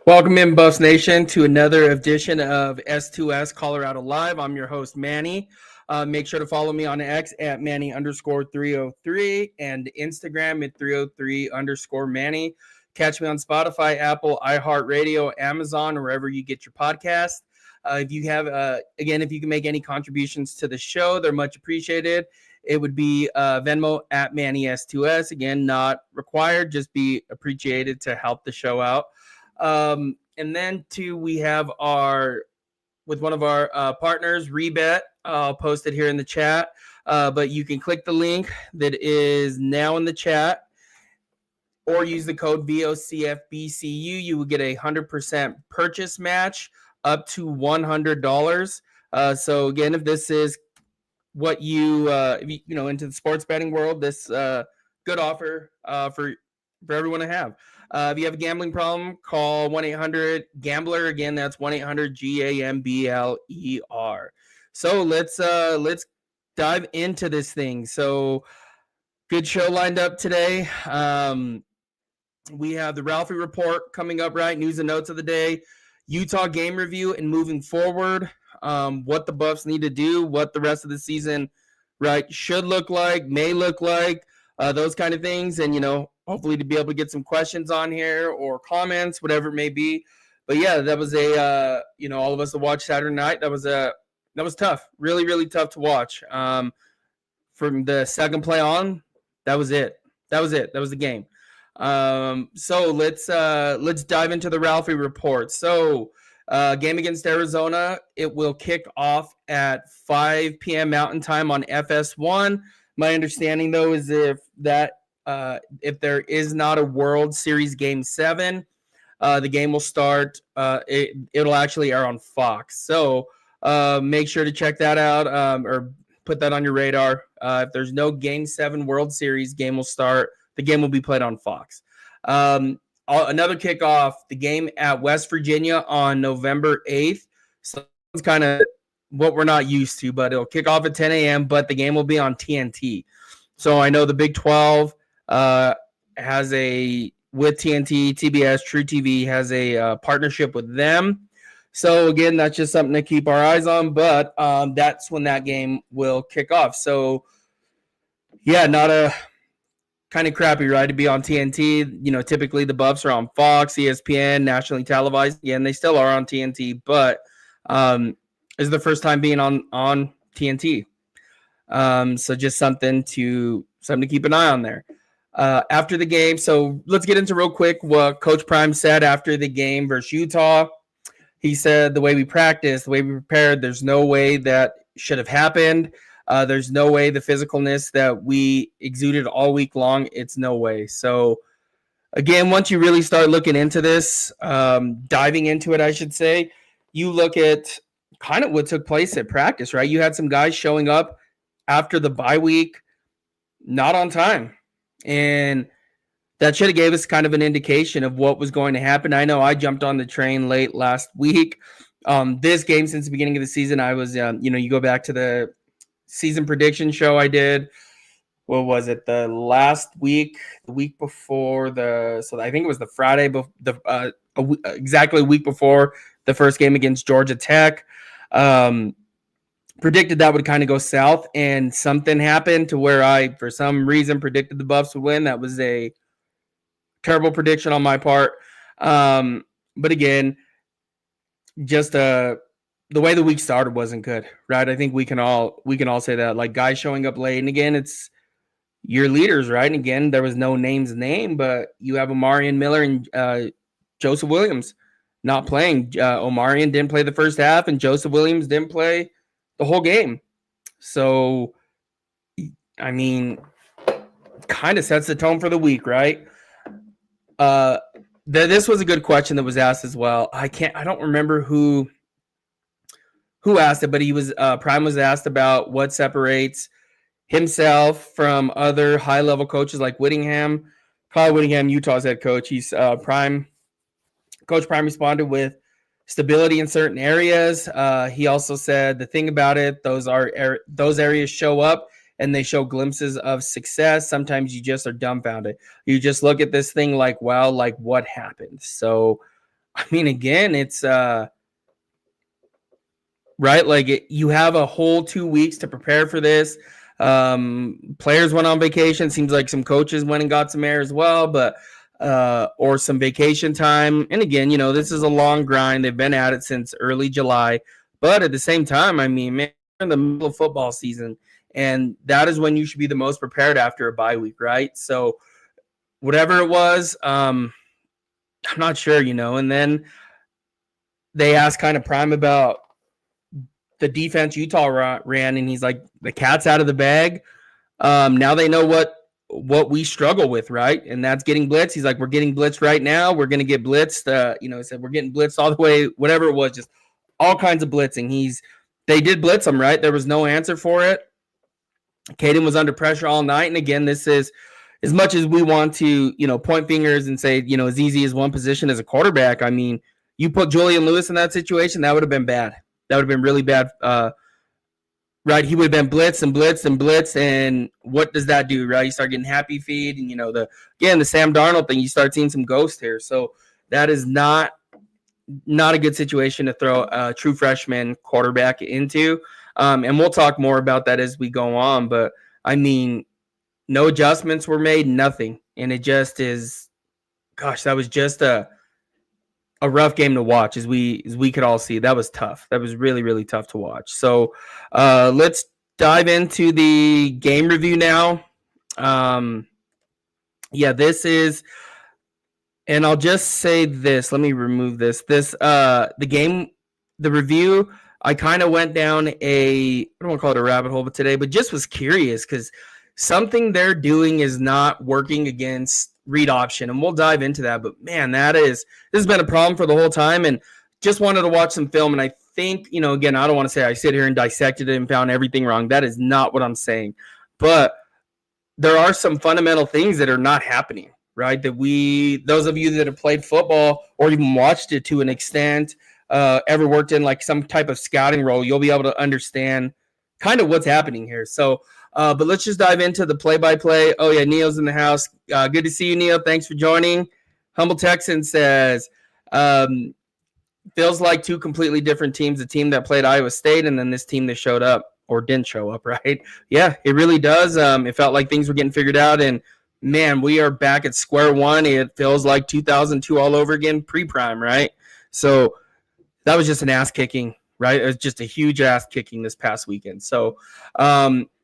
Welcome in, Buffs Nation, to another edition of S2S Colorado Live. I'm your host, Manny. Make sure to follow me on X at Manny_303 and Instagram at 303_Manny. Catch me on Spotify, Apple, iHeartRadio, Amazon, wherever you get your podcast. If you can make any contributions to the show, they're much appreciated. It would be Venmo at MannyS2S. Again, not required, just be appreciated to help the show out. And then we have with one of our partners, Rebet. I'll post it here in the chat. But you can click the link that is now in the chat or use the code VOCFBCU. You will get a 100% purchase match up to $100. So again, if this is what if you into the sports betting world, this good offer for everyone to have. If you have a gambling problem, call 1-800-GAMBLER. Again, that's 1-800-GAMBLER. So let's dive into this thing. So good show lined up today. We have the Ralphie Report coming up, right? News and notes of the day, Utah game review, and moving forward, what the Buffs need to do, what the rest of the season, right, should look like, may look like, those kind of things. And, hopefully to be able to get some questions on here or comments, whatever it may be. But yeah, that was all of us that watched Saturday night. That was tough, really, really tough to watch. From the second play on, that was it. That was the game. So let's dive into the Ralphie Report. So game against Arizona, it will kick off at 5 p.m. Mountain Time on FS1. My understanding, though, is if there is not a World Series Game 7, the game will start. It'll actually air on Fox. So make sure to check that out or put that on your radar. If there's no Game 7 World Series, game will start. The game will be played on Fox. Another kickoff, the game at West Virginia on November 8th. So it's kind of what we're not used to, but it'll kick off at 10 a.m., but the game will be on TNT. So I know the Big 12 has with TNT, TBS, True TV has a partnership with them. So again, that's just something to keep our eyes on, but that's when that game will kick off. So yeah, not a kind of crappy, right, to be on TNT. Typically the Buffs are on Fox, ESPN, nationally televised. Again, they still are on TNT, but is the first time being on TNT. So just something to keep an eye on there. After the game, so let's get into real quick what Coach Prime said after the game versus Utah. He said the way we practiced, the way we prepared, there's no way that should have happened. There's no way the physicalness that we exuded all week long, it's no way. So again, once you really start looking into this, diving into it, I should say, you look at kind of what took place at practice, right? You had some guys showing up after the bye week, not on time. And that should have gave us kind of an indication of what was going to happen. I know I jumped on the train late last week. This game, since the beginning of the season, I was, you go back to the season prediction show I did. What was it? The last week, the week before so I think it was the Friday, exactly a week before the first game against Georgia Tech. Predicted that would kind of go south, and something happened to where I, for some reason, predicted the Buffs would win. That was a terrible prediction on my part. But again, just the way the week started wasn't good, right? I think we can all say that. Like, guys showing up late, and again, it's your leaders, right? And again, there was no names named, but you have Omarion Miller and Joseph Williams not playing. Omarion didn't play the first half, and Joseph Williams didn't play the whole game. So, I mean, kind of sets the tone for the week, right? This was a good question that was asked as well. I don't remember who asked it, but he was Prime was asked about what separates himself from other high-level coaches like Whittingham. Kyle Whittingham, Utah's head coach. He's Prime. Coach Prime responded with stability in certain areas. He also said the thing about it, those areas show up and they show glimpses of success. Sometimes you just are dumbfounded. You just look at this thing like, wow, like what happened? So I mean, again, it's right. Like you have a whole 2 weeks to prepare for this. Players went on vacation. Seems like some coaches went and got some air as well, but or some vacation time. And again, this is a long grind. They've been at it since early July, but at the same time, I mean, man, we're in the middle of football season, and that is when you should be the most prepared after a bye week, right? So whatever it was, I'm not sure, and then they asked kind of Prime about the defense Utah ran, and he's like, the cat's out of the bag. Now they know what we struggle with, right? And that's getting blitzed. He's like, we're getting blitzed right now. We're going to get blitzed. He said, we're getting blitzed all the way, whatever it was, just all kinds of blitzing. They did blitz him, right? There was no answer for it. Caden was under pressure all night. And again, this is as much as we want to, point fingers and say, as easy as one position as a quarterback. I mean, you put Julian Lewis in that situation, that would have been bad. That would have been really bad. Right, he would have been blitzed and blitzed and blitzed, and what does that do, right? You start getting happy feed, and the Sam Darnold thing, you start seeing some ghost here. So that is not a good situation to throw a true freshman quarterback into. And we'll talk more about that as we go on. But I mean, no adjustments were made, nothing, and it just is. Gosh, that was just a rough game to watch, as we could all see. That was tough. That was really, really tough to watch. So let's dive into the game review now. This is, and I'll just say this. Let me remove this. The review, I kind of went down I don't want to call it a rabbit hole, but today, but just was curious because something they're doing is not working against read option, and we'll dive into that. But man, this has been a problem for the whole time, and just wanted to watch some film. And I think, again, I don't want to say I sit here and dissected it and found everything wrong. That is not what I'm saying. But there are some fundamental things that are not happening, right? That those of you that have played football or even watched it to an extent, ever worked in like some type of scouting role, you'll be able to understand kind of what's happening here. So but let's just dive into the play-by-play. Oh, yeah, Neo's in the house. Good to see you, Neo. Thanks for joining. Humble Texan says, feels like two completely different teams, the team that played Iowa State and then this team that showed up or didn't show up, right? Yeah, it really does. It felt like things were getting figured out, and, man, we are back at square one. It feels like 2002 all over again, pre-prime, right? So that was just an ass-kicking, right? It was just a huge ass-kicking this past weekend. So,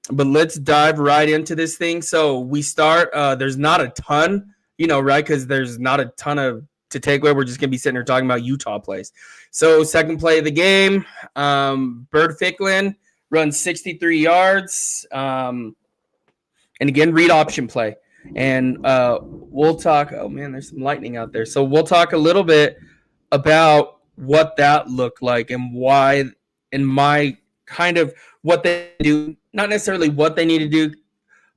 but let's dive right into this thing. So we start, there's not a ton, right? Because there's not a ton to take away. We're just going to be sitting here talking about Utah plays. So second play of the game, Bird Ficklin runs 63 yards. And again, read option play. And we'll talk, oh man, there's some lightning out there. So we'll talk a little bit about what that looked like and why, and my kind of what they do, not necessarily what they need to do,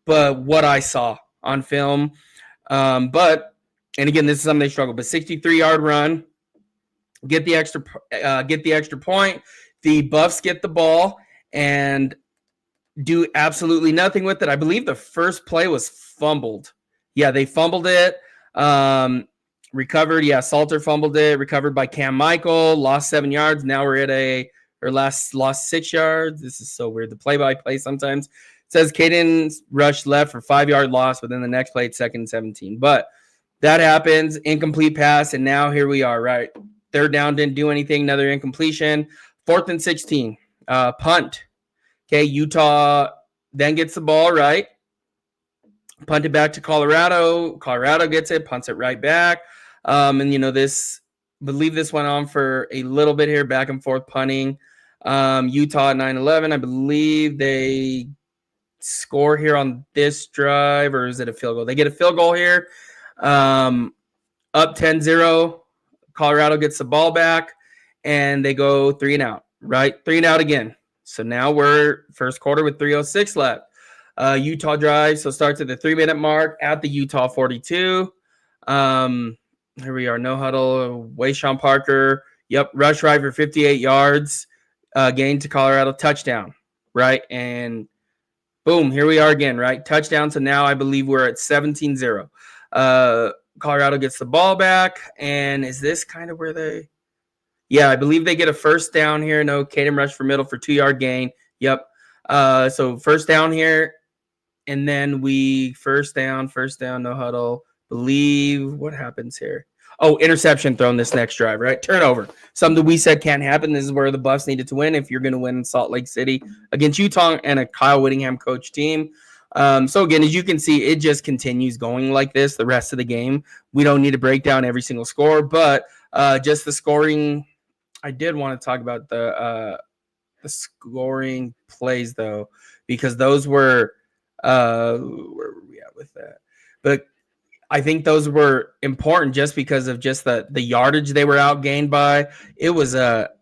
but what I saw on film. And again, this is something they struggle. But 63-yard run, get the extra point. The Buffs get the ball and do absolutely nothing with it. I believe the first play was fumbled. Yeah, they fumbled it. Recovered. Yeah, Salter fumbled it. Recovered by Cam Michael. Lost 7 yards. Now we're at lost 6 yards. This is so weird. The play-by-play sometimes it says Caden rushed left for 5-yard loss, but then the next play it's 2nd and 17. But that happens. Incomplete pass, and now here we are, right? Third down, didn't do anything. Another incompletion. 4th and 16. Punt. Okay, Utah then gets the ball, right? Punt it back to Colorado. Colorado gets it, punts it right back. And, believe this went on for a little bit here, back and forth punting. Utah at 9-11. I believe they score here on this drive, or is it a field goal? They get a field goal here. Up 10-0. Colorado gets the ball back, and they go 3 and out, right? 3 and out again. So now we're first quarter with 3:06 left. Utah drive, so starts at the 3-minute mark at the Utah 42. Here we are, no huddle, Wayshawn Parker. Yep, rush right for 58 yards, gain to Colorado, touchdown, right? And boom, here we are again, right? Touchdown, so now I believe we're at 17-0. Colorado gets the ball back, and is this kind of where they? Yeah, I believe they get a first down here. No, Caden rush for middle for 2-yard gain. Yep. So first down here, and then we first down, no huddle. Believe what happens here. Oh, interception thrown this next drive, right? Turnover. Something we said can't happen. This is where the Buffs needed to win if you're going to win in Salt Lake City against Utah and a Kyle Whittingham coach team. So again, as you can see, it just continues going like this the rest of the game. We don't need to break down every single score, but just the scoring. I did want to talk about the scoring plays though, because those were where were we at with that? But I think those were important just because of just the yardage they were outgained by. It was that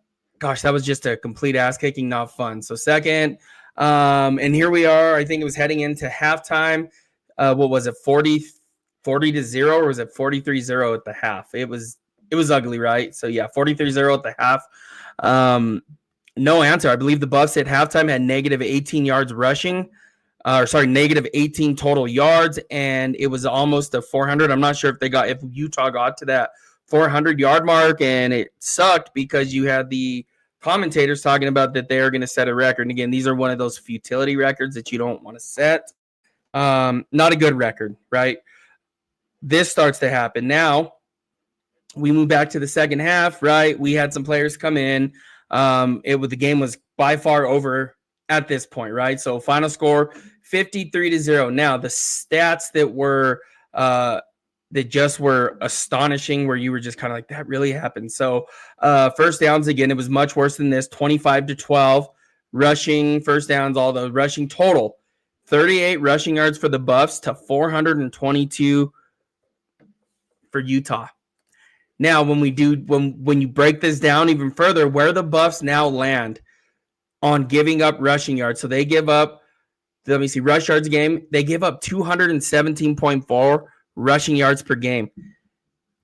was just a complete ass kicking, not fun. So second, and here we are. I think it was heading into halftime. What was it, 40-0, or was it 43-0 at the half? It was ugly, right? So yeah, 43-0 at the half. No answer. I believe the Buffs at halftime had negative 18 yards rushing. Negative 18 total yards, and it was almost a 400. I'm not sure if Utah got to that 400-yard mark, and it sucked because you had the commentators talking about that they are going to set a record. And again, these are one of those futility records that you don't want to set. Not a good record, right? This starts to happen. Now, we move back to the second half, right? We had some players come in. The game was by far over at this point, right? So final score 53-0. Now the stats that were just were astonishing, where you were just kind of like, that really happened. So first downs, again, it was much worse than this, 25-12. Rushing first downs, all the rushing total 38 rushing yards for the Buffs to 422 for Utah. Now, when you break this down even further, where the Buffs now land on giving up rushing yards. So they give up, let me see, rush yards a game. They give up 217.4 rushing yards per game.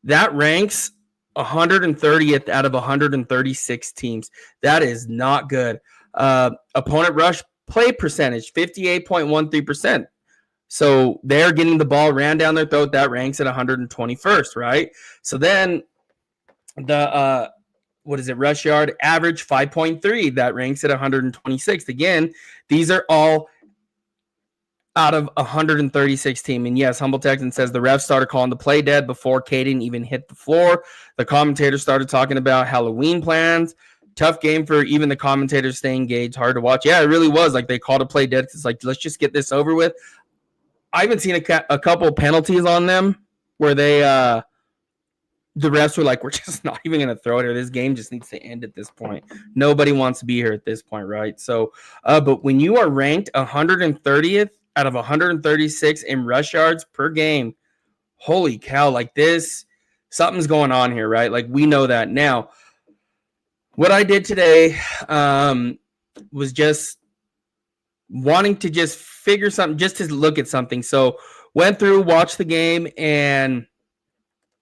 That ranks 130th out of 136 teams. That is not good. Opponent rush play percentage, 58.13%. So they're getting the ball ran down their throat. That ranks at 121st, right? So then the rush yard average 5.3. That ranks at 126th. Again, these are all out of 136 team. And yes, Humble Texan says the refs started calling the play dead before Caden even hit the floor. The commentators started talking about Halloween plans. Tough game for even the commentators to stay engaged. Hard to watch. Yeah, it really was. Like, they called a play dead. It's like, let's just get this over with. I haven't seen a couple penalties on them where they the refs were like, we're just not even going to throw it here. This game just needs to end at this point. Nobody wants to be here at this point, right? So, but when you are ranked 130th out of 136 in rush yards per game, holy cow, like this, something's going on here, right? Like, we know that. Now, what I did today was just wanting to just figure something, just to look at something. So went through, watched the game, and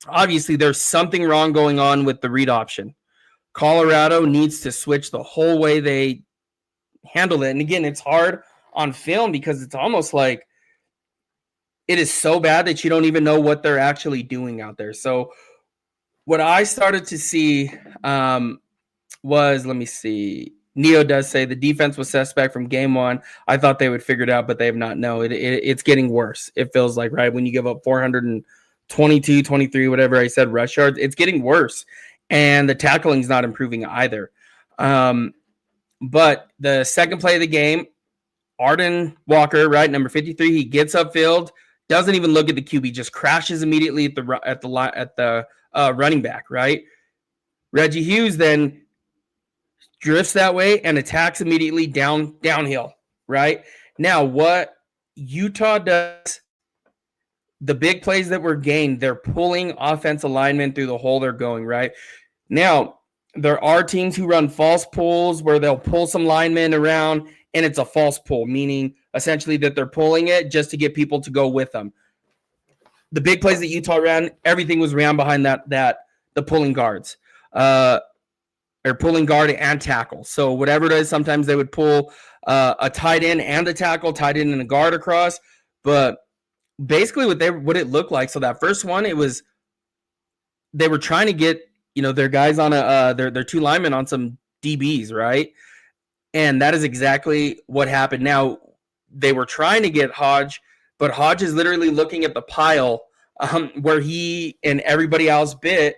obviously there's something wrong going on with the read option. Colorado needs to switch the whole way they handle it. And again, it's hard on film because it's almost like it is so bad that you don't even know what they're actually doing out there. So what I started to see was, let me see, Neo does say the defense was suspect from game one. I thought they would figure it out, but they have not. No, it's getting worse. It feels like, right, when you give up 422, 23, whatever I said, rush yards, it's getting worse. And the tackling's not improving either. But the second play of the game, Arden Walker, right, number 53, he gets upfield, doesn't even look at the QB, just crashes immediately at the running back, right? Reggie Hughes then drifts that way and attacks immediately downhill, right? Now, what Utah does, the big plays that were gained, they're pulling offensive linemen through the hole they're going, right? Now, there are teams who run false pulls where they'll pull some linemen around, and it's a false pull, meaning essentially that they're pulling it just to get people to go with them. The big plays that Utah ran, everything was ran behind the pulling guards. Or pulling guard and tackle. So whatever it is, sometimes they would pull a tight end and a tackle, tight end and a guard across. But basically what it looked like. So that first one, they were trying to get, their guys on their two linemen on some DBs, right? And that is exactly what happened. Now, they were trying to get Hodge, but Hodge is literally looking at the pile where he and everybody else bit,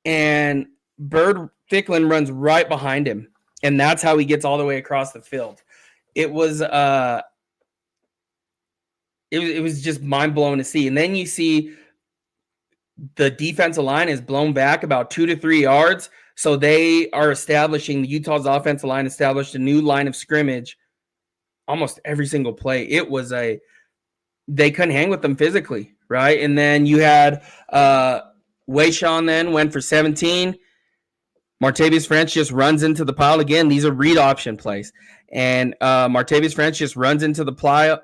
and Bird Ficklin runs right behind him, and that's how he gets all the way across the field. It was it was just mind blowing to see. And then you see the defensive line is blown back about 2 to 3 yards. So they are establishing, the Utah's offensive line established a new line of scrimmage almost every single play. They couldn't hang with them physically, right? And then you had Wayshawn then went for 17. Martavius French just runs into the pile again. These are read option plays, and Martavius French just runs into the pile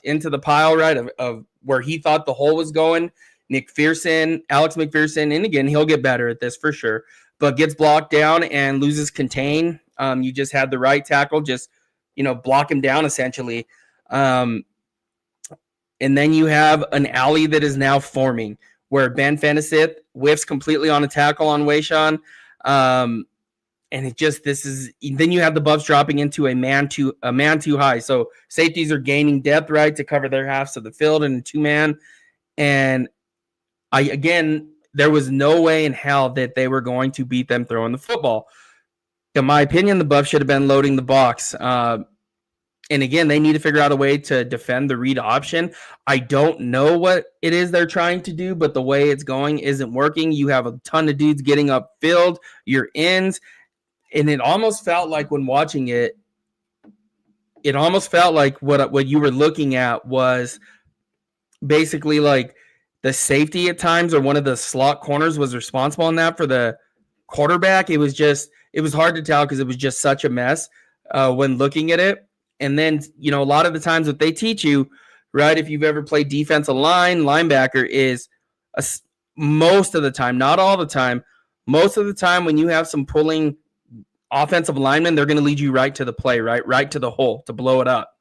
into the pile, right, of where he thought the hole was going. Alex McPherson, and again, he'll get better at this for sure, but gets blocked down and loses contain. You just had the right tackle just, block him down essentially. And then you have an alley that is now forming where Ben Fennesith whiffs completely on a tackle on Wayshawn. And then you have the Buffs dropping into a man too high. So safeties are gaining depth, right, to cover their halves of the field in a 2-man. And there was no way in hell that they were going to beat them throwing the football. In my opinion, the Buffs should have been loading the box. And again, they need to figure out a way to defend the read option. I don't know what it is they're trying to do, but the way it's going isn't working. You have a ton of dudes getting upfield, your ends, and it almost felt like when watching it, what you were looking at was basically like the safety at times, or one of the slot corners was responsible in that for the quarterback. It was hard to tell because it was just such a mess when looking at it. And then, a lot of the times what they teach you, right, if you've ever played defensive line, linebacker, is most of the time, not all the time, most of the time when you have some pulling offensive linemen, they're going to lead you right to the play, right to the hole to blow it up.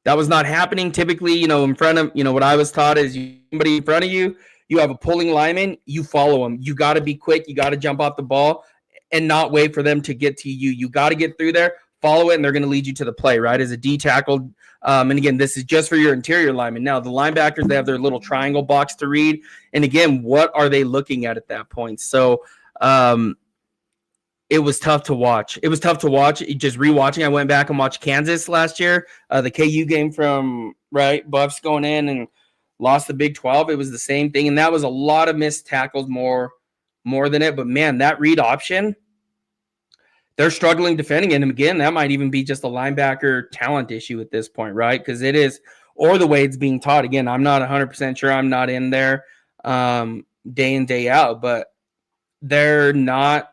That was not happening typically, in front of, what I was taught is somebody in front of you, you have a pulling lineman, you follow them. You got to be quick. You got to jump off the ball and not wait for them to get to you. You got to get through there, follow it, and they're going to lead you to the play, right, as a D tackle. And again, this is just for your interior linemen. Now, the linebackers, they have their little triangle box to read. And again, what are they looking at that point? So it was tough to watch. Just rewatching. I went back and watched Kansas last year, the KU game from, right, Buffs going in and lost the Big 12. It was the same thing. And that was a lot of missed tackles more than it. But, man, that read option, they're struggling defending it. And again, that might even be just a linebacker talent issue at this point, right? Because it is, or the way it's being taught. Again, I'm not 100% sure. I'm not in there day in, day out, but they're not,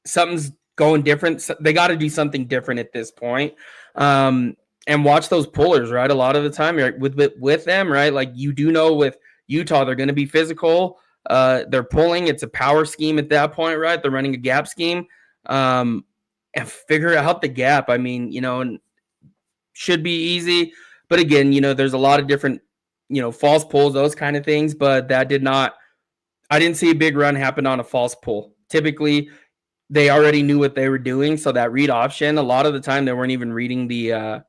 something's going different. They got to do something different at this point. And watch those pullers, right? A lot of the time you're with them, right? Like, you do know with Utah, they're going to be physical. They're pulling. It's a power scheme at that point, right? They're running a gap scheme. And figure out the gap. I mean, should be easy, but again, there's a lot of different, false pulls, those kind of things, but I didn't see a big run happen on a false pull. Typically they already knew what they were doing. So that read option, a lot of the time they weren't even reading the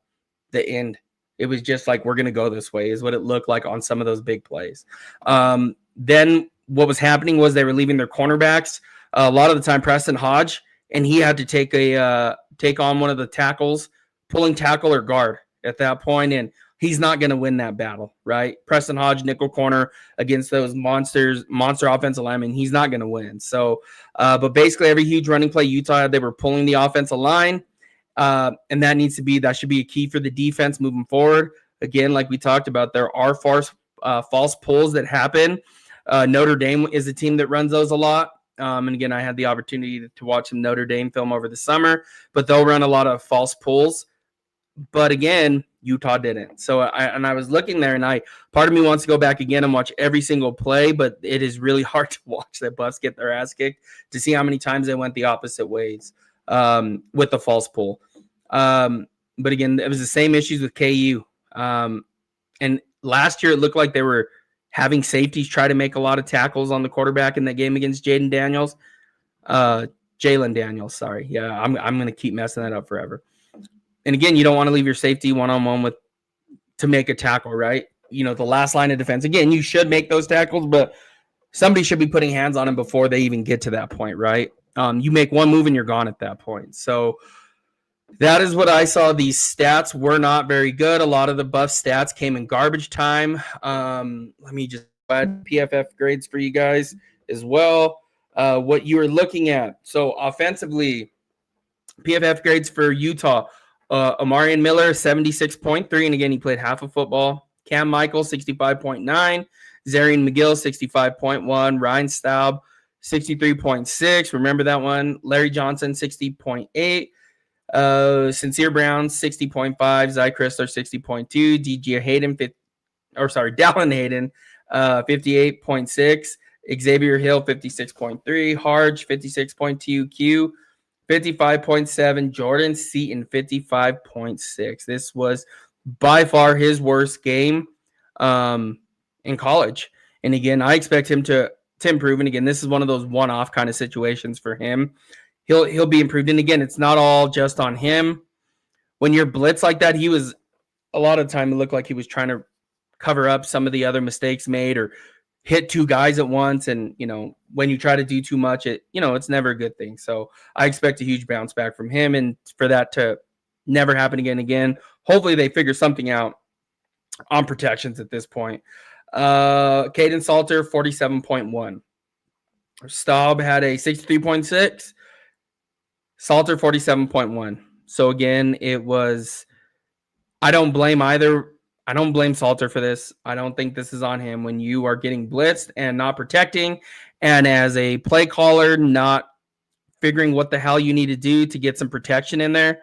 end. It was just like, we're going to go this way is what it looked like on some of those big plays. Then what was happening was they were leaving their cornerbacks. A lot of the time, Preston Hodge, and he had to take on one of the tackles, pulling tackle or guard at that point, and he's not going to win that battle, right? Preston Hodge, nickel corner against those monster offensive linemen, he's not going to win. So, but basically every huge running play Utah had, they were pulling the offensive line, and that should be a key for the defense moving forward. Again, like we talked about, there are false pulls that happen. Notre Dame is a team that runs those a lot. And again, I had the opportunity to watch some Notre Dame film over the summer, but they'll run a lot of false pulls. But again, Utah didn't. So I was looking there, and part of me wants to go back again and watch every single play, but it is really hard to watch the Buffs get their ass kicked to see how many times they went the opposite ways with the false pull. But again, it was the same issues with KU. And last year it looked like they were having safeties try to make a lot of tackles on the quarterback in that game against Jalen Daniels. Sorry. Yeah, I'm going to keep messing that up forever. And again, you don't want to leave your safety one-on-one with to make a tackle, right? You know, the last line of defense. Again, you should make those tackles, but somebody should be putting hands on him before they even get to that point, right? You make one move and you're gone at that point. So that is what I saw. These stats were not very good. A lot of the buff stats came in garbage time. Let me just add PFF grades for you guys as well. What you are looking at. So offensively, PFF grades for Utah. Amarian Miller, 76.3. And again, he played half of football. Cam Michael, 65.9. Zarian McGill, 65.1. Ryan Staub, 63.6. Remember that one. Larry Johnson, 60.8. Sincere Brown, 60.5. Zy Chrysler, 60.2. DJ Hayden, Dallin Hayden, 58.6. Xavier Hill, 56.3. Harge, 56.2. Q, 55.7. Jordan Seaton, 55.6. This was by far his worst game in college. And again, I expect him to improve. And again, this is one of those one-off kind of situations for him. He'll be improved. And again, it's not all just on him. When you're blitz like that, he was a lot of the time it looked like he was trying to cover up some of the other mistakes made or hit two guys at once. And, you know, when you try to do too much, it's never a good thing. So I expect a huge bounce back from him and for that to never happen again. Hopefully they figure something out on protections at this point. Caden Salter, 47.1. Staub had a 63.6. Salter, 47.1. So again, it was, I don't blame Salter for this. I don't think this is on him when you are getting blitzed and not protecting. And as a play caller, not figuring what the hell you need to do to get some protection in there.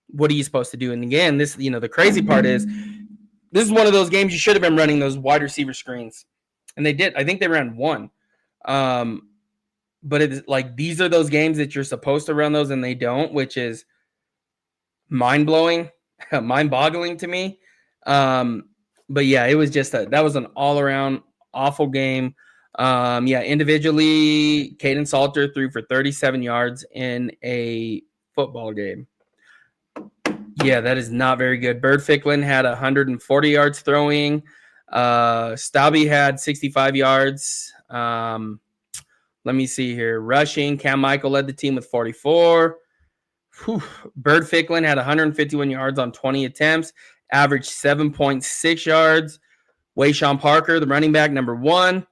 What are you supposed to do? And again, this, the crazy part is this is one of those games you should have been running those wide receiver screens. And they did. I think they ran one. But it's like these are those games that you're supposed to run those and they don't, which is mind-blowing, mind-boggling to me. But yeah, it was just that was an all-around awful game. Individually, Caden Salter threw for 37 yards in a football game. Yeah, that is not very good. Bird Ficklin had 140 yards throwing. Staubby had 65 yards. Let me see here. Rushing, Cam Michael led the team with 44. Bird Ficklin had 151 yards on 20 attempts, averaged 7.6 yards. Wayshawn Parker, the running back, number 1.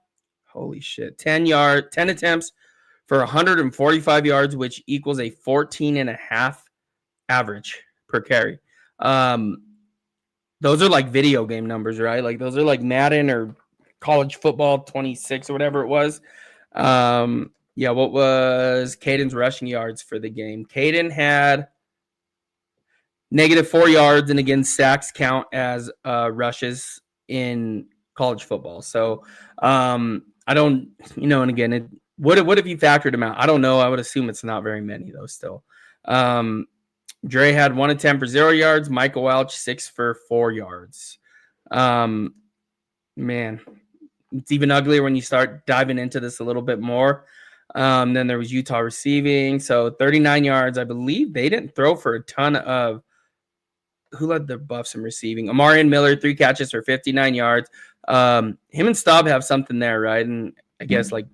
Holy shit. 10 attempts for 145 yards, which equals a 14.5 average per carry. Those are like video game numbers, right? Like those are like Madden or college football 26 or whatever it was. What was Caden's rushing yards for the game? Caden had -4 yards, and again, sacks count as rushes in college football. So I don't, and again, what if you factored them out? I don't know. I would assume it's not very many though still. Dre had 1 attempt for 0 yards. Michael Welch 6 for 4 yards. Man, it's even uglier when you start diving into this a little bit more. Then there was Utah receiving. So 39 yards. I believe they didn't throw for a ton of who led the Buffs in receiving. Amarian Miller, 3 catches for 59 yards. Him and Staub have something there, right? And I guess like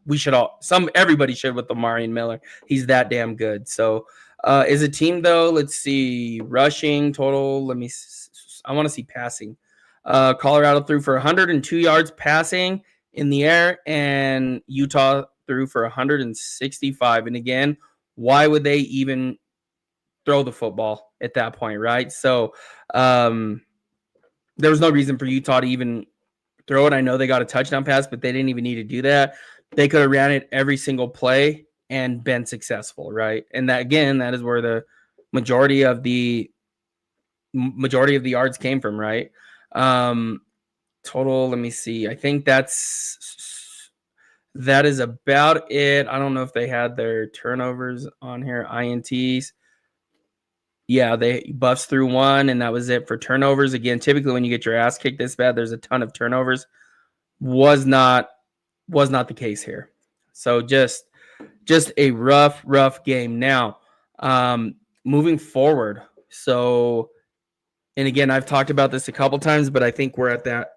everybody should with Amarian Miller. He's that damn good. So as a team though, let's see, rushing total. I want to see passing. Colorado threw for 102 yards passing in the air, and Utah threw for 165. And again, why would they even throw the football at that point, right? So there was no reason for Utah to even throw it. I know they got a touchdown pass, but they didn't even need to do that. They could have ran it every single play and been successful, right? And that is where the majority of the yards came from, right? Total, let me see. I think that is about it. I don't know if they had their turnovers on here, INTs. Yeah, they buffs through one, and that was it for turnovers. Again, typically when you get your ass kicked this bad, there's a ton of turnovers. Was not the case here. So just a rough game. Now, moving forward. So, and again, I've talked about this a couple times, but I think we're at that.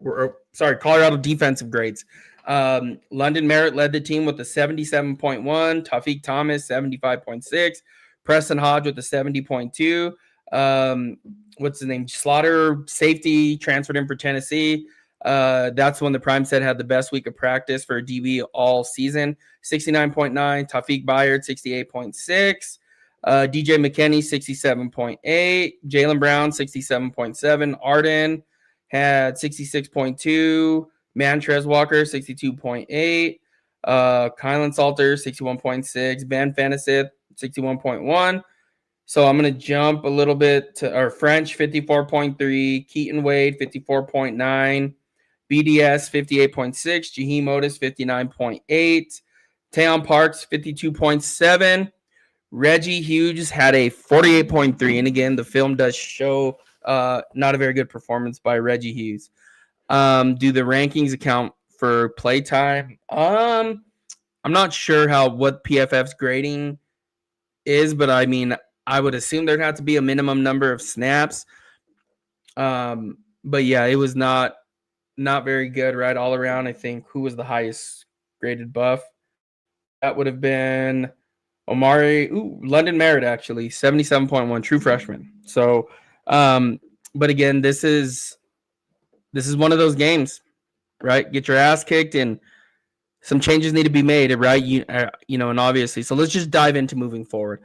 Colorado defensive grades. London Merritt led the team with a 77.1. Tawfiq Thomas 75.6. Preston Hodge with a 70.2. What's his name? Slaughter, safety, transferred in for Tennessee. That's when the Prime said had the best week of practice for a DB all season. 69.9. Tawfiq Byard 68.6. DJ McKinney 67.8. Jalen Brown 67.7. Arden had 66.2. Mantrez Walker 62.8. Kylan Salter 61.6. Ben Fennessith 61.1. So I'm going to jump a little bit to our French 54.3. Keaton Wade 54.9. BDS 58.6. Jaheim Otis 59.8. Tayon Parks 52.7. Reggie Hughes had a 48.3. And again, the film does show not a very good performance by Reggie Hughes. Do the rankings account for playtime? I'm not sure what PFF's grading is, but I mean, I would assume there'd have to be a minimum number of snaps. But yeah, it was not very good, right? All around, I think who was the highest graded buff? That would have been London Merritt, actually, 77.1, true freshman. So, but again, this is one of those games, right? Get your ass kicked, and some changes need to be made, right? And obviously, so let's just dive into moving forward.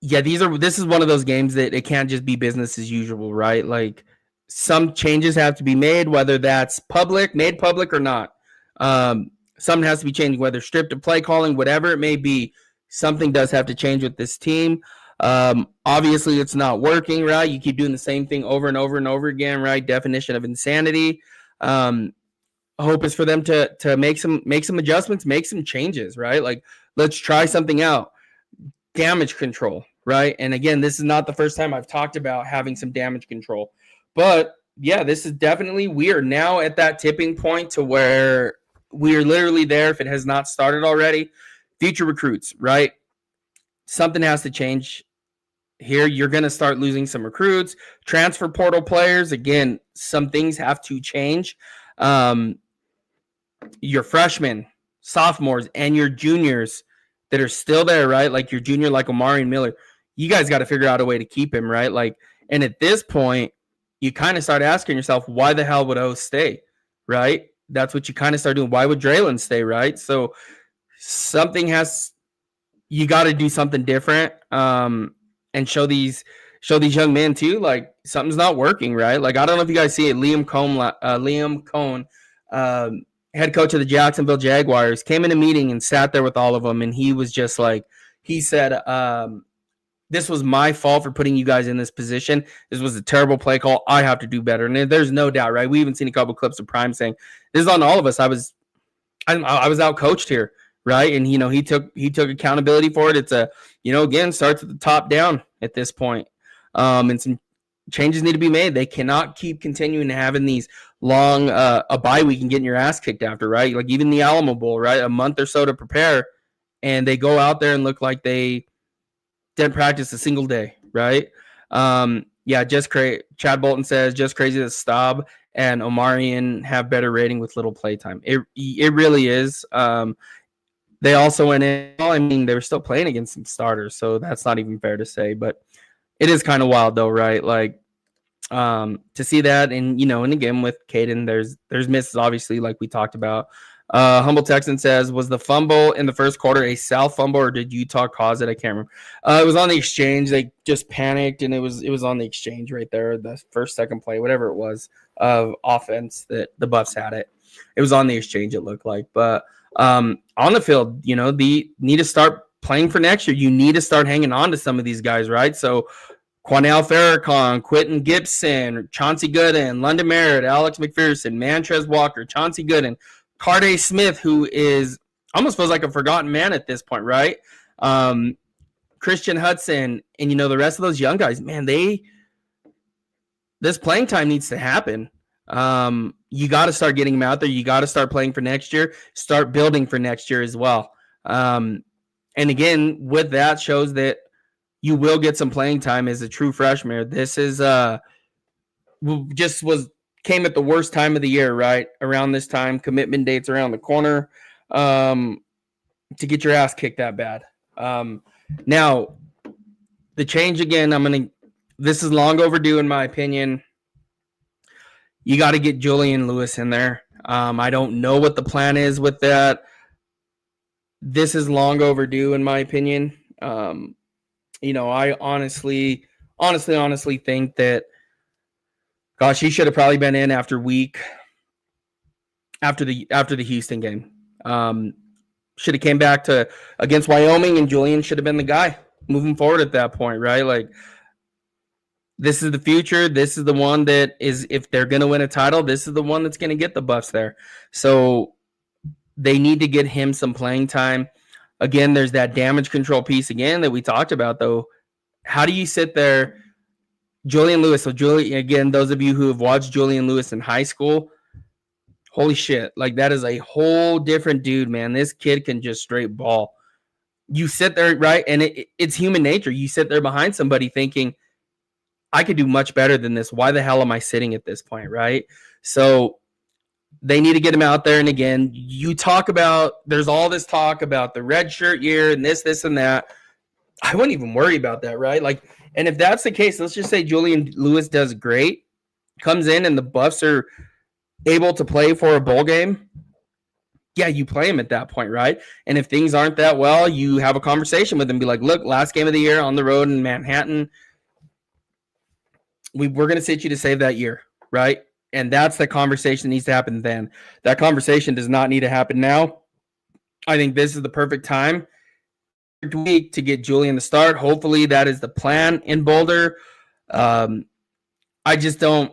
Yeah, this is one of those games that it can't just be business as usual, right? Like some changes have to be made, whether that's made public or not. Something has to be changed, whether stripped of play calling, whatever it may be. Something does have to change with this team. Obviously, it's not working, right? You keep doing the same thing over and over and over again, right? Definition of insanity. Hope is for them to make some adjustments, make some changes, right? Like, let's try something out. Damage control, right? And again, this is not the first time I've talked about having some damage control. But yeah, this is definitely, we are now at that tipping point to where we are literally there, if it has not started already. Future recruits, right? Something has to change here. You're going to start losing some recruits. Transfer portal players, again, some things have to change. Your freshmen, sophomores, and your juniors that are still there, right? Like your junior, like Omari and Miller, you guys got to figure out a way to keep him, right? Like, and at this point, you kind of start asking yourself, why the hell would O stay, right? That's what you kind of start doing. Why would Draylon stay, right? So you got to do something different, and show these young men too, like something's not working, right? Like, I don't know if you guys see it. Liam Cohn, head coach of the Jacksonville Jaguars, came in a meeting and sat there with all of them, and he was just like, he said, this was my fault for putting you guys in this position. This was a terrible play call. I have to do better. And there's no doubt, right? We even seen a couple of clips of Prime saying, this is on all of us. I was out coached here, right? And he took accountability for it. It's again, starts at the top down at this point. And some changes need to be made. They cannot keep continuing to having these long a bye week and getting your ass kicked after, right? Like even the Alamo Bowl, right? A month or so to prepare, and they go out there and look like they didn't practice a single day, right? Just crazy. Chad Bolton says just crazy that Staub and Omarion have better rating with little playtime. It really is. They also went in. I mean, they were still playing against some starters, so that's not even fair to say. But it is kind of wild, though, right? Like to see that, and and again with Caden, there's misses, obviously, like we talked about. Humble Texan says, was the fumble in the first quarter a South fumble, or did Utah cause it? I can't remember. It was on the exchange. They just panicked, and it was on the exchange right there, the second play, whatever it was of offense that the Buffs had it. It was on the exchange, it looked like. But on the field, they need to start playing for next year. You need to start hanging on to some of these guys, right? So Quanell Farrakhan, Quentin Gibson, Chauncey Gooden, London Merritt, Alex McPherson, Mantrez Walker, Chauncey Gooden, Carday Smith, who is almost feels like a forgotten man at this point, right? Christian Hudson, and the rest of those young guys, man, this playing time needs to happen. You got to start getting them out there. You got to start playing for next year. Start building for next year as well. And again, with that shows that you will get some playing time as a true freshman. This is came at the worst time of the year, right? Around this time, commitment dates around the corner, to get your ass kicked that bad. Now, the change again, this is long overdue in my opinion. You got to get Julian Lewis in there. I don't know what the plan is with that. This is long overdue in my opinion. I honestly think that, gosh, he should have probably been in after the Houston game. Should have came back to against Wyoming, and Julian should have been the guy moving forward at that point, right? Like, this is the future. This is the one that is, if they're going to win a title, this is the one that's going to get the Buffs there. So they need to get him some playing time. Again, there's that damage control piece again that we talked about, though. How do you sit there? Julian Lewis. So, again, those of you who have watched Julian Lewis in high school, holy shit. Like, that is a whole different dude, man. This kid can just straight ball. You sit there, right? And it's human nature. You sit there behind somebody thinking, I could do much better than this. Why the hell am I sitting at this point, right? So they need to get him out there. And again, there's all this talk about the red shirt year and this, and that. I wouldn't even worry about that, right? Like, and if that's the case, let's just say Julian Lewis does great, comes in, and the Buffs are able to play for a bowl game. Yeah, you play him at that point, right? And if things aren't that well, you have a conversation with him. Be like, look, last game of the year on the road in Manhattan, we're going to sit you to save that year, right? And that's the conversation that needs to happen then. That conversation does not need to happen now. I think this is the perfect time, week, to get Julian to start. Hopefully that is the plan in Boulder. I just don't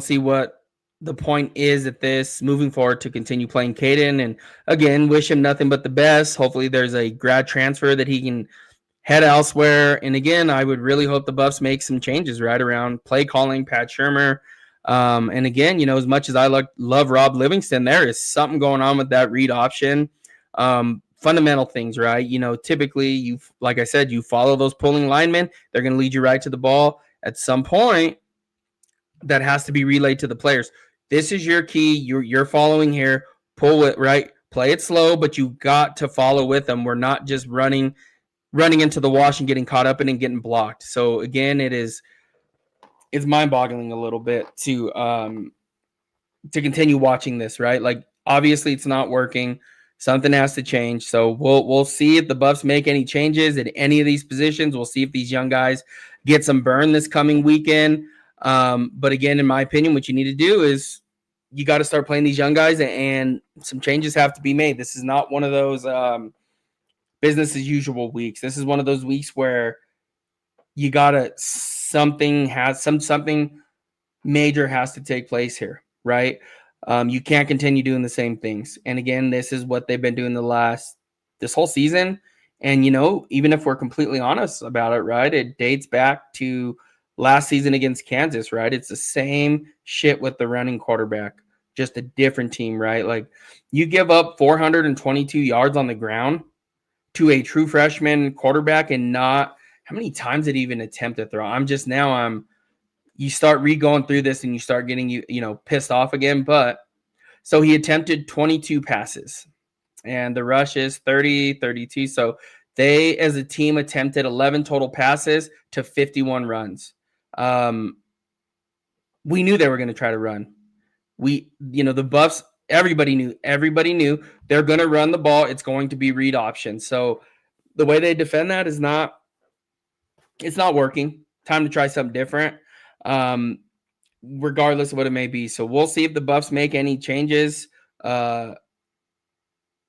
see what the point is at this moving forward to continue playing Caden. And again, wish him nothing but the best. Hopefully there's a grad transfer that he can head elsewhere. And again, I would really hope the Buffs make some changes right around play calling, Pat Shurmur. And again, as much as I love Rob Livingston, there is something going on with that read option. Fundamental things, right? Typically, like I said, you follow those pulling linemen. They're going to lead you right to the ball. At some point, that has to be relayed to the players. This is your key. You're following here. Pull it, right? Play it slow, but you got to follow with them. We're not just running into the wash and getting caught up in and getting blocked. So again, it's mind-boggling a little bit to continue watching this, right? Like, obviously it's not working. Something has to change. So we'll see if the Buffs make any changes at any of these positions. We'll see if these young guys get some burn this coming weekend. But again, in my opinion, what you need to do is you got to start playing these young guys, and some changes have to be made. This is not one of those business as usual weeks. This is one of those weeks where you gotta something major has to take place here, right? You can't continue doing the same things. And again, this is what they've been doing this whole season. And even if we're completely honest about it, right, it dates back to last season against Kansas, right? It's the same shit with the running quarterback, just a different team, right? Like, you give up 422 yards on the ground to a true freshman quarterback, and not how many times did he even attempt to throw? You start going through this and you start getting pissed off again. But so he attempted 22 passes, and the rush is 30, 32. So they, as a team, attempted 11 total passes to 51 runs. We knew they were going to try to run. The Buffs, everybody knew they're going to run the ball. It's going to be read option. So the way they defend that it's not working. Time to try something different, regardless of what it may be. So we'll see if the Buffs make any changes. And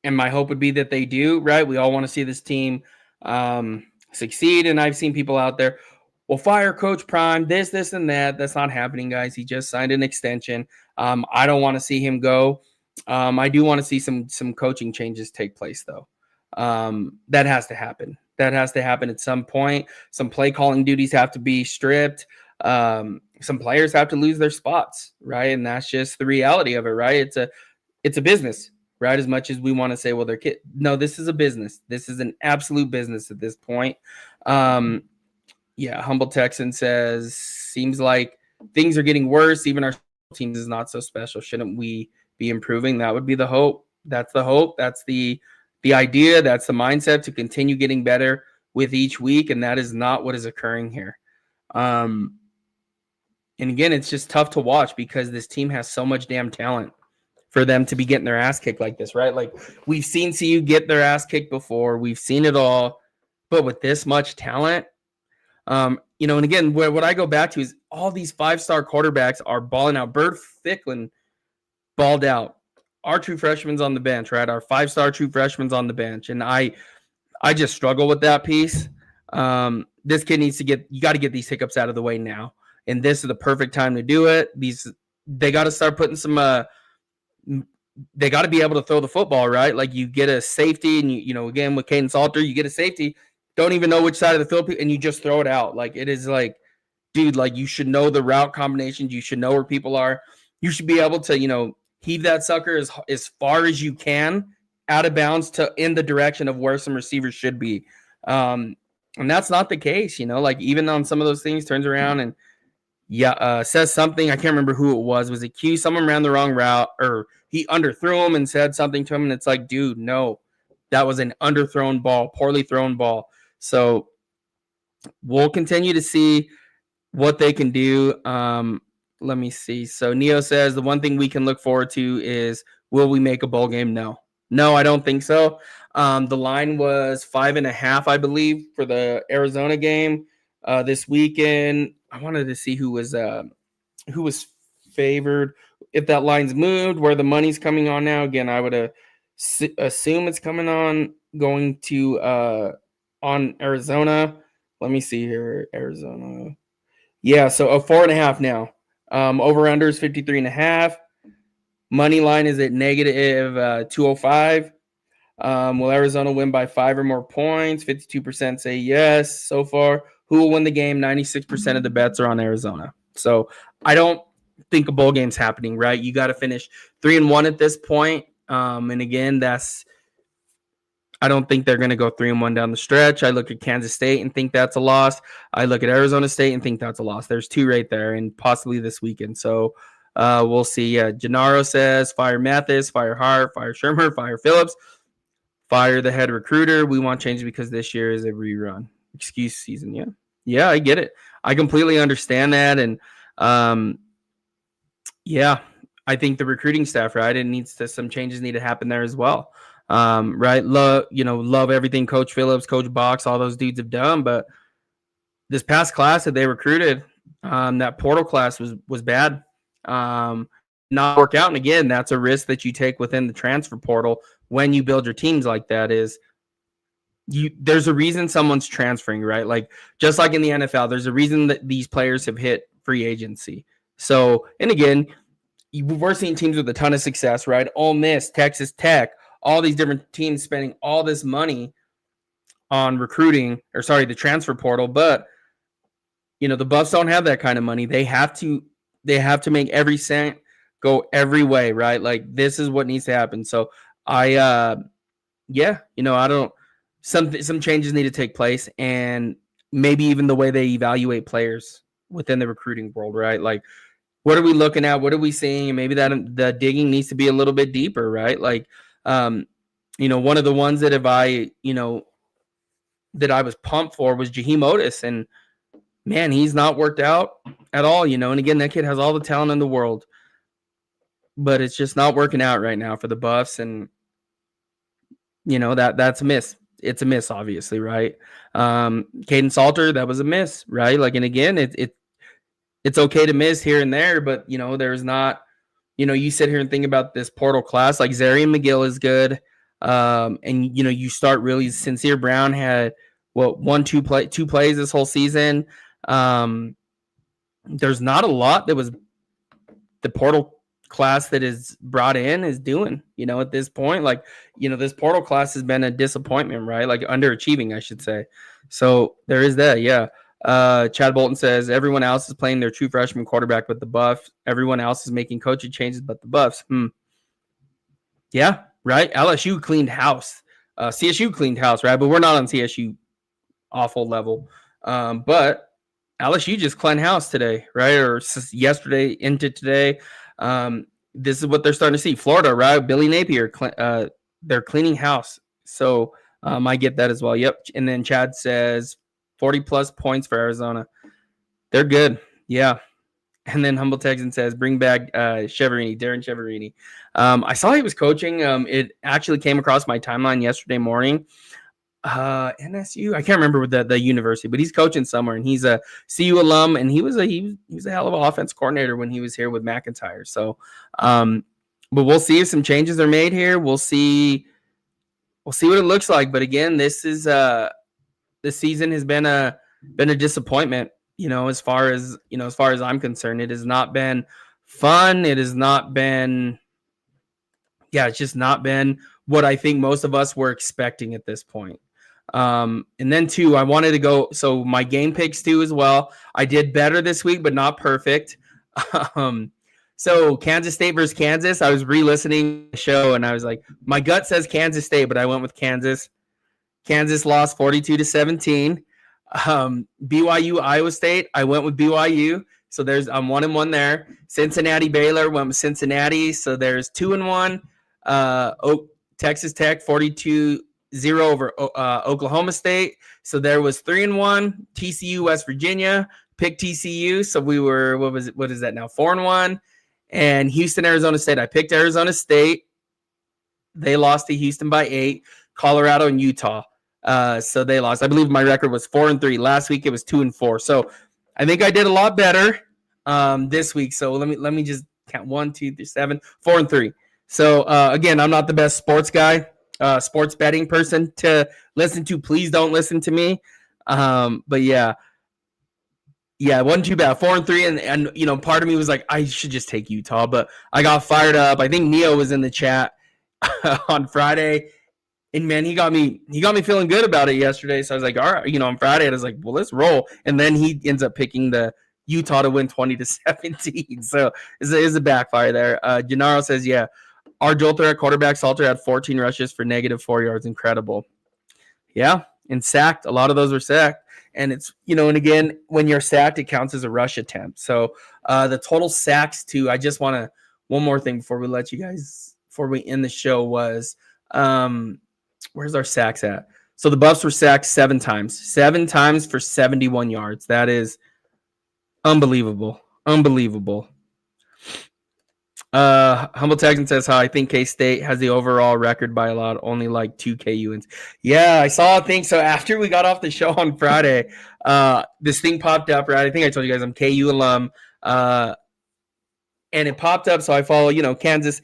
my hope would be that they do, right? We all want to see this team succeed. And I've seen people out there, well, fire Coach Prime, this, and that. That's not happening, guys. He just signed an extension. I don't want to see him go. I do want to see some coaching changes take place, though. That has to happen. That has to happen at some point. Some play calling duties have to be stripped. Some players have to lose their spots, right? And that's just the reality of it, right? It's a business, right? As much as we want to say, well, they're kid. No, this is a business. This is an absolute business at this point. Yeah, Humble Texan says, seems like things are getting worse. Even our teams is not so special. Shouldn't we be improving? That would be the hope. That's the hope. That's the idea. That's the mindset to continue getting better with each week. And that is not what is occurring here. And again, it's just tough to watch because this team has so much damn talent for them to be getting their ass kicked like this, right? Like we've seen CU get their ass kicked before. We've seen it all. But with this much talent, and again, what I go back to is all these 5-star quarterbacks are balling out. Bert Ficklin balled out. Our true freshman's on the bench, right? Our 5-star true freshman's on the bench. And I just struggle with that piece. This kid needs to you got to get these hiccups out of the way now. And this is the perfect time to do it. They got to start putting some, they got to be able to throw the football, right? Like you get a safety and again, with Caden Salter, you get a safety, don't even know which side of the field and you just throw it out. Like it is like, dude, like you should know the route combinations. You should know where people are. You should be able to, heave that sucker as far as you can out of bounds to in the direction of where some receivers should be. And that's not the case, like even on some of those things turns around and says something. I can't remember who it was. Was it Q? Someone ran the wrong route or he underthrew him and said something to him. And it's like, dude, no, that was an underthrown ball, poorly thrown ball. So we'll continue to see what they can do. Let me see. So Neo says the one thing we can look forward to is, will we make a bowl game? No, I don't think so. The line was 5.5, I believe, for the Arizona game this weekend. I wanted to see who was favored. If that line's moved, where the money's coming on now. Again, I would assume it's going to on Arizona. Let me see here. Arizona. Yeah, so a 4.5 now. Over under is 53.5. Money line is at negative 205. Will Arizona win by 5 or more points? 52% say yes so far. Who will win the game? 96% of the bets are on Arizona. So I don't think a bowl game's happening, right? You got to finish 3-1 at this point. And again, I don't think they're going to go 3-1 down the stretch. I look at Kansas State and think that's a loss. I look at Arizona State and think that's a loss. There's 2 right there, and possibly this weekend. So we'll see. Gennaro says, fire Mathis, fire Hart, fire Shermer, fire Phillips, fire the head recruiter. We want change because this year is a rerun. Excuse season, Yeah, I get it. I completely understand that. And, I think the recruiting staff, right, some changes need to happen there as well. Right. Love everything Coach Phillips, Coach Box, all those dudes have done. But this past class that they recruited, that portal class was bad. Not work out. And again, that's a risk that you take within the transfer portal when you build your teams like that is there's a reason someone's transferring, right? Like just like in the NFL, there's a reason that these players have hit free agency. So, and again, we're seeing teams with a ton of success, right? Ole Miss, Texas Tech, all these different teams spending all this money on the transfer portal. But, the Buffs don't have that kind of money. They have to make every cent go every way, right? Like this is what needs to happen. So some changes need to take place and maybe even the way they evaluate players within the recruiting world, right? Like, what are we looking at? What are we seeing? And maybe that the digging needs to be a little bit deeper, right? Like, one of the ones that that I was pumped for was Jaheim Otis. And man, he's not worked out at all, and again, that kid has all the talent in the world, but it's just not working out right now for the Buffs. And, that's a miss. It's a miss, obviously, right? Caden Salter, that was a miss, right? Like, and again, it's okay to miss here and there, but, there's not, you sit here and think about this portal class, like Zarian McGill is good. And, you start really, Sincere Brown had, two plays this whole season. There's not a lot that was the portal class that is brought in is doing, at this point. Like, this portal class has been a disappointment, right? Like underachieving, I should say. So there is that. Yeah. Chad Bolton says everyone else is playing their true freshman quarterback with the buff. Everyone else is making coaching changes but the buffs. Yeah, right. LSU cleaned house. CSU cleaned house, right? But we're not on CSU awful level. But LSU just cleaned house today, right? Or yesterday into today. This is what they're starting to see. Florida, right? Billy Napier, they're cleaning house. So I get that as well. Yep. And then Chad says 40-plus points for Arizona. They're good. Yeah. And then Humble Texan says, bring back Darren Cheverini. I saw he was coaching. It actually came across my timeline yesterday morning. NSU, I can't remember the university, but he's coaching somewhere, and he's a CU alum, and he was a hell of an offense coordinator when he was here with McIntyre. So, but we'll see if some changes are made here. We'll see what it looks like. But again, this season has been a disappointment. As far as I'm concerned, it has not been fun. It has not been, it's just not been what I think most of us were expecting at this point. And then too, I wanted to go. So my game picks too as well. I did better this week, but not perfect. So Kansas State versus Kansas. I was re-listening to the show, and I was like, my gut says Kansas State, but I went with Kansas. Kansas lost 42-17. BYU Iowa State. I went with BYU. So I'm 1-1 there. Cincinnati Baylor went with Cincinnati. So there's 2-1. Texas Tech 42-0 over Oklahoma State. So there was 3-1. TCU West Virginia picked TCU. So we were what is that now? 4-1. And Houston Arizona State. I picked Arizona State. They lost to Houston by 8. Colorado and Utah. So they lost. I believe my record was 4-3. Last week it was 2-4. So I think I did a lot better this week. So let me just count 1, 2, 3, 7, 4-3. So again, I'm not the best sports guy, sports betting person to listen to. Please don't listen to me. But yeah, it wasn't too bad. 4-3, and part of me was like, I should just take Utah, but I got fired up. I think Neo was in the chat on Friday. And man, he got me feeling good about it yesterday. So I was like, all right, on Friday, I was like, well, let's roll. And then he ends up picking the Utah to win 20-17. So it's a backfire there. Gennaro says, yeah, our Jolter at quarterback, Salter had 14 rushes for -4 yards. Incredible. Yeah. And sacked. A lot of those were sacked. And it's, and again, when you're sacked, it counts as a rush attempt. So the total sacks too, I just want to, one more thing before we end the show was, where's our sacks at? So the Buffs were sacked 7 times for 71 yards. That is unbelievable. Humble Texan says, I think K-State has the overall record by a lot, only like 2 KU wins. Yeah, I saw a thing. So after we got off the show on Friday, this thing popped up, right? I think I told you guys I'm KU alum. And it popped up. So I follow, Kansas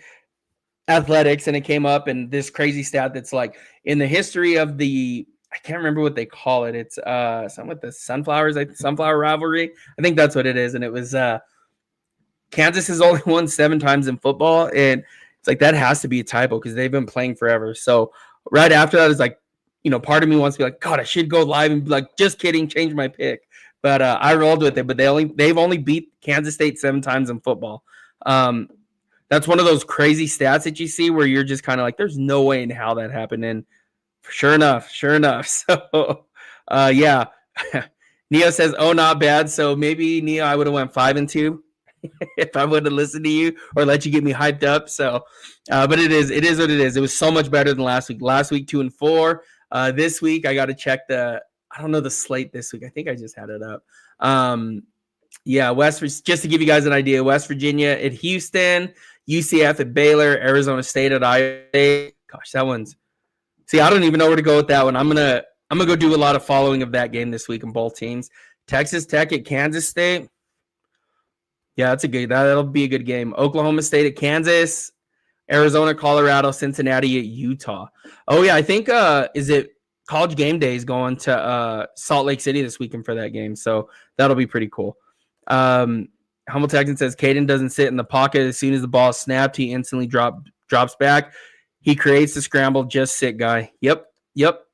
athletics, and it came up, and this crazy stat that's like in the history of I can't remember what they call it. It's something with the sunflower rivalry. I think that's what it is. And it was Kansas has only won 7 times in football, and it's like that has to be a typo because they've been playing forever. So right after that is like, part of me wants to be like, God, I should go live and be like, just kidding, change my pick. But I rolled with it. But they've only beat Kansas State 7 times in football. That's one of those crazy stats that you see where you're just kind of like, there's no way in how that happened. And sure enough. So, yeah. Neo says, oh, not bad. So maybe, Neo, I would have went 5-2 if I would have listened to you or let you get me hyped up. So, but it is what it is. It was so much better than last week. Last week, 2-4. This week, I got to check the slate this week. I think I just had it up. Yeah, just to give you guys an idea, West Virginia at Houston, UCF at Baylor, Arizona State at Iowa State. Gosh, that one's. See, I don't even know where to go with that one. I'm gonna go do a lot of following of that game this week in both teams. Texas Tech at Kansas State. Yeah, that'll be a good game. Oklahoma State at Kansas, Arizona, Colorado, Cincinnati at Utah. Oh yeah, I think is it College Game Day is going to Salt Lake City this weekend for that game, so that'll be pretty cool. Humble Texan says Caden doesn't sit in the pocket. As soon as the ball is snapped, he instantly drops back. He creates the scramble. Just sit, guy. Yep.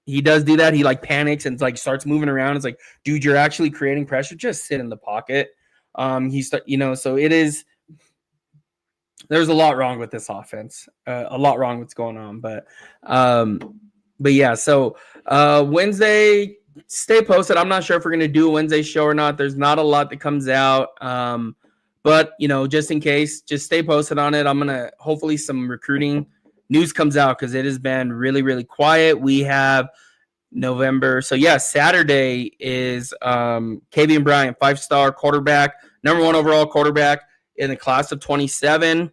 He does do that. He like panics and like starts moving around. It's like, dude, you're actually creating pressure. Just sit in the pocket. So it is. There's a lot wrong with this offense. A lot wrong what's going on, but yeah. So Wednesday, stay posted. I'm not sure if we're gonna do a Wednesday show or not. There's not a lot that comes out, but just in case, just stay posted on it. I'm gonna hopefully some recruiting news comes out because it has been really, really quiet. We have November. So yeah, Saturday is Kavian Bryant, 5-star quarterback, number 1 overall quarterback in the class of 27.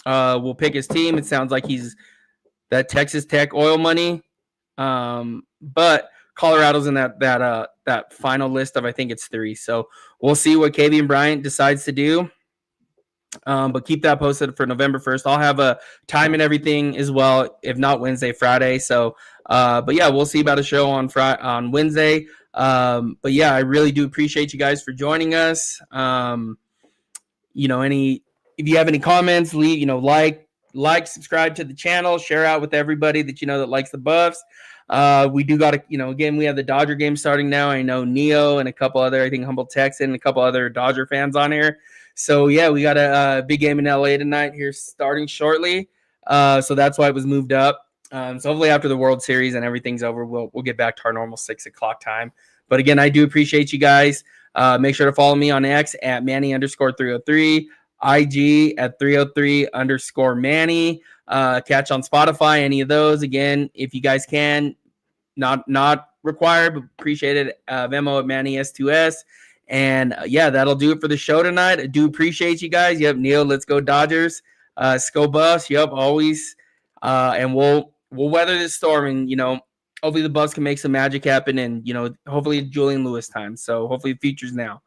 We'll pick his team. It sounds like he's that Texas Tech oil money. But Colorado's in that final list of, I think it's 3. So we'll see what Kavian Bryant decides to do. But keep that posted for November 1st. I'll have a time and everything as well, if not Wednesday, Friday. So, but yeah, we'll see about a show on Wednesday. But yeah, I really do appreciate you guys for joining us. If you have any comments, leave, like, subscribe to the channel, share out with everybody that that likes the Buffs. We do got to, again, we have the Dodger game starting now. I know Neo and a couple other, I think Humble Texan and a couple other Dodger fans on here. So yeah, we got a big game in LA tonight here starting shortly. So that's why it was moved up. So hopefully after the World Series and everything's over, we'll get back to our normal 6 o'clock time. But again, I do appreciate you guys. Make sure to follow me on X at Manny_303, IG at 303_Manny. Catch on Spotify, any of those. Again, if you guys can, not required, but appreciate it. Venmo at Manny S2S. And yeah, that'll do it for the show tonight. I do appreciate you guys. Yep, Neil, let's go Dodgers. Let's go Buffs. Yep, always. And we'll weather this storm, and hopefully the Buffs can make some magic happen, and hopefully Julian Lewis time. So hopefully the future's now.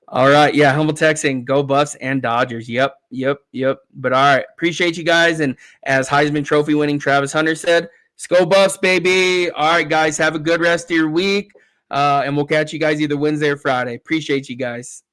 All right, yeah, Humble Texan, go Buffs and Dodgers. Yep. But all right, appreciate you guys. And as Heisman Trophy winning Travis Hunter said, go Buffs, baby. All right, guys, have a good rest of your week. And we'll catch you guys either Wednesday or Friday. Appreciate you guys.